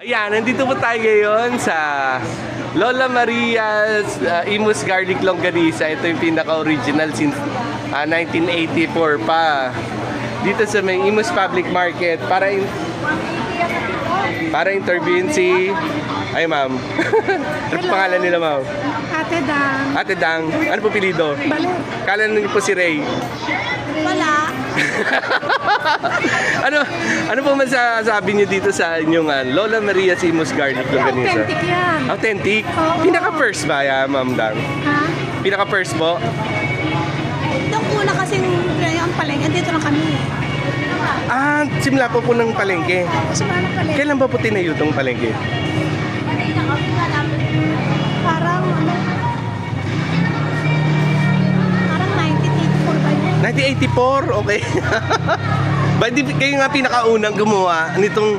Ayan, nandito po tayo ngayon sa Lola Maria's Imus Garlic Longganisa. Ito yung pinaka-original since 1984 pa. Dito sa may Imus Public Market para interviewin si... Ay, ma'am. Ano po pangalan nila, ma'am? Ate Dang. Ate Dang. Ano po pilido? Balik. Kala niyo po si Ray. Wala. ano po masasabi niyo dito sa inyong Lola Maria's Imus Garlic Longganisa? Authentic yan. Authentic? Oo. Pinaka-first ba yan, ma'am Dang? Ha? Pinaka-first po? Nung una kasing ang palengke, dito lang kami. Simula po ng palengke. Simula ng palengke. Kailan ba po tinayo itong palengke? Parang 1984 ba yun? 1984? Okay. Ba, kayo nga pinakaunang gumawa nitong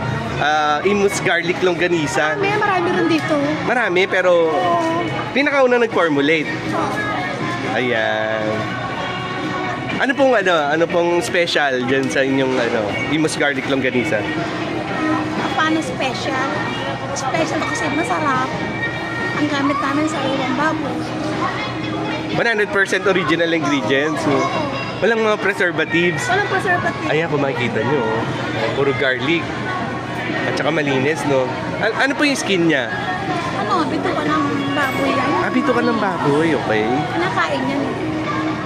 Imus Garlic Longganisa? Marami rin dito. Marami, pero pinakaunang nag-formulate. Ayan. Ano pong special dyan sa inyong Imus Garlic Longganisa? Paano special? Special kasi masarap. Ang gamit namin sa ulang baboy. 100% original ingredients. So, walang mga preservatives. Walang preservative. Ayan, kung makikita nyo, puro garlic. At saka malinis, no? Ano po yung skin niya? Bito ka ng baboy yan. Bito ka ng baboy, okay. Nakain yan.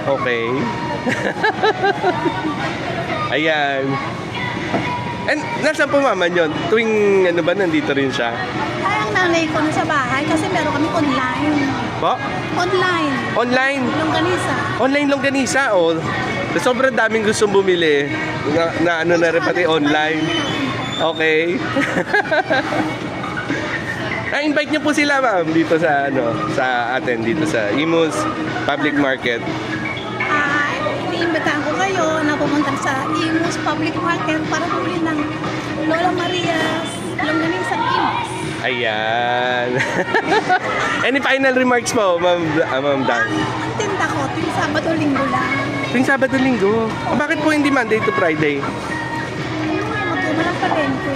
Okay. Ayan. And nasaan po mama yun? Tuwing nandito rin siya? Kaya ang nanay ko na sa bahay kasi meron kami online. Po? Online. Online? Longganisa. Online longganisa, oh. Sobrang daming gustong bumili na rin pati online. Okay. Na-invite niyo po sila, ma'am, dito sa sa atin dito sa Imus Public Market. Iniimbitahan ko kayo na pumunta sa Imus Public Market para bumili ng Lola Maria's Longganisa Imus. Ayan. Any final remarks po, ma'am Dan? Ang tinda ko, tuwing Sabado-Linggo lang. Tuwing Sabado-Linggo? Bakit po hindi Monday to Friday? Magtuma ng palengke.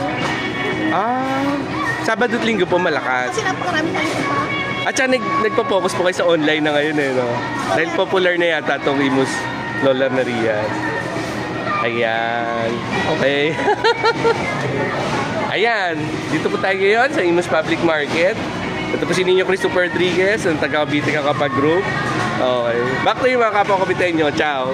Sabado at Linggo po malakas. Kasi napakarami na ito pa. At saka nagpo-focus po kayo sa online na ngayon no? Dahil popular na yata itong Imus Lola Maria's. Ayan. Okay. Ayan. Dito po tayo ngayon sa Imus Public Market. Ito po si Ninyo Christopher Rodriguez, ang taga-Cavite Kakapag Group. Okay. Back to yung mga kapwa-Caviteño. Ciao.